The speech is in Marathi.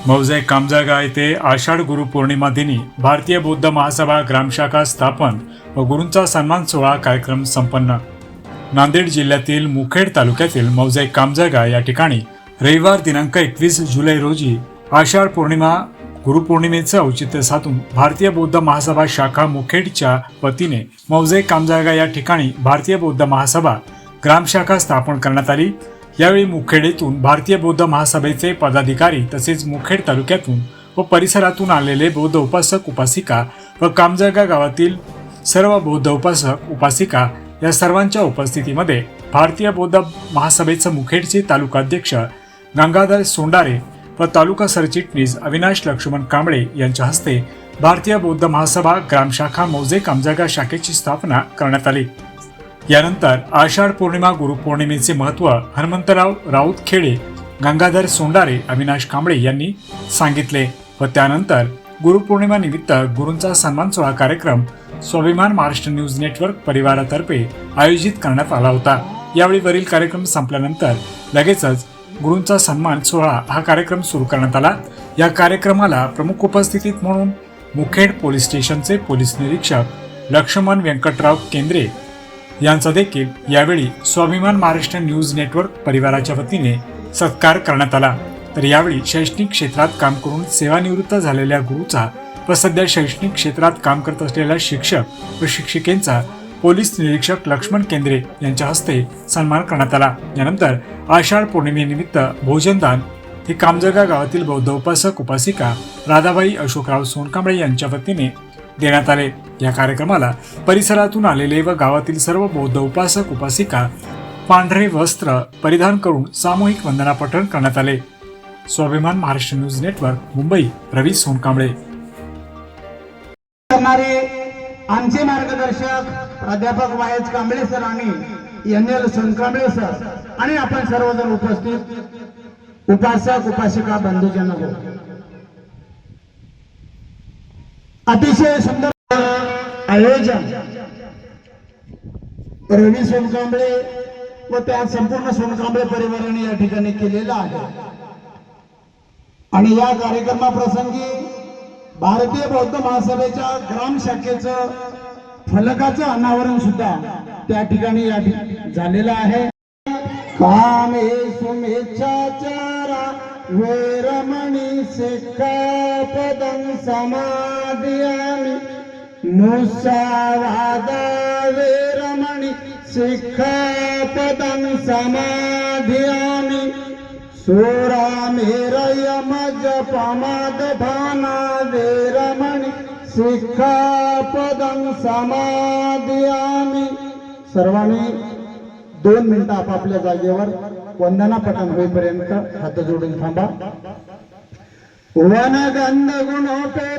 मौजे कामजागा येथे आषाढ गुरुपौर्णिमा दिनी भारतीय बौद्ध महासभा ग्रामशाखा स्थापन व गुरूंचा सन्मान सोहळा कार्यक्रम संपन्न. नांदेड जिल्ह्यातील मुखेड तालुक्यातील मौजे कामजागा या ठिकाणी रविवार दिनांक 21 जुलै रोजी आषाढ पौर्णिमा गुरुपौर्णिमेचं औचित्य साधून भारतीय बौद्ध महासभा शाखा मुखेडच्या वतीने मौजे कामजागा या ठिकाणी भारतीय बौद्ध महासभा ग्रामशाखा स्थापन करण्यात आली. यावेळी मुखेड येथून भारतीय बौद्ध महासभेचे पदाधिकारी तसेच मुखेड तालुक्यातून व परिसरातून आलेले बौद्ध उपासक उपासिका व कामजागा गावातील सर्व बौद्ध उपासक उपासिका या सर्वांच्या उपस्थितीमध्ये भारतीय बौद्ध महासभेचे मुखेडचे तालुकाध्यक्ष गंगाधर सोंडारे व तालुका सरचिटणीस अविनाश लक्ष्मण कांबळे यांच्या हस्ते भारतीय बौद्ध महासभा ग्रामशाखा मौजे कामजागा शाखेची स्थापना करण्यात आली. यानंतर आषाढ पौर्णिमा गुरुपौर्णिमेचे महत्त्व हनुमंतराव राऊत खेडे, गंगाधर सोंडारे, अविनाश कांबळे यांनी सांगितले व त्यानंतर गुरुपौर्णिमा निमित्त गुरूंचा सन्मान सोहळा कार्यक्रम स्वाभिमान महाराष्ट्र न्यूज नेटवर्क परिवारातर्फे आयोजित करण्यात आला होता. यावेळी वरील कार्यक्रम संपल्यानंतर लगेचच गुरूंचा सन्मान सोहळा हा कार्यक्रम सुरू करण्यात आला. या कार्यक्रमाला प्रमुख उपस्थितीत म्हणून मुखेड पोलीस स्टेशनचे पोलीस निरीक्षक लक्ष्मण व्यंकटराव केंद्रे यांचा देखील यावेळी स्वाभिमान महाराष्ट्र न्यूज नेटवर्क परिवाराच्या वतीने सत्कार करण्यात आला. तर यावेळी शैक्षणिक क्षेत्रात काम करून सेवानिवृत्त झालेल्या गुरूचा व सध्या शैक्षणिक क्षेत्रात काम करत असलेल्या शिक्षक व शिक्षिकेचा पोलीस निरीक्षक लक्ष्मण केंद्रे यांच्या हस्ते सन्मान करण्यात आला. यानंतर आषाढ पौर्णिमेनिमित्त भोजनदान हे कामजागा गावातील बौद्ध उपासक उपासिका राधाबाई अशोकराव सोनकांबळे यांच्या वतीने देण्यात आले. या कार्यक्रमाला परिसरातून आलेले व गावातील सर्व बौद्ध उपासक उपासिका पांढरे वस्त्र परिधान करून सामूहिक वंदना पठण करण्यात आले. स्वाभिमान महाराष्ट्र न्यूज नेटवर्क मुंबई, रवी सोनकांबळे. आमचे मार्गदर्शक प्राध्यापक वायच कांबळे सर आणि एन.एल. सोनकांबळे सर आणि आपण सर्वजण उपस्थित उपासक उपासिका बंधूजन हो. अतिशय सुंदर आयोजन रवी सोनकांबळे व त्या संपूर्ण सोनकांबळे परिवाराने या ठिकाणी केलेला आहे. आणि या कार्यक्रमाप्रसंगी भारतीय बौद्ध महासभेच्या ग्राम शाखेचं फलकाचं अनावरण सुद्धा त्या ठिकाणी झालेलं आहे. कामे सुमेच्छाचारा वैरमणी सिक्खापदं समादियामि मुसावादा वैरमणी सिक्खापदं समादियामि सोरामेरयमजपमादभाना वैरमणी सिक्खापदं समादियामि. सर्वांनी 2 मिनिटं आपापल्या जागेवर वंदना पठण होईपर्यंत हात जोडून थांबा. वनगंध गुणोपे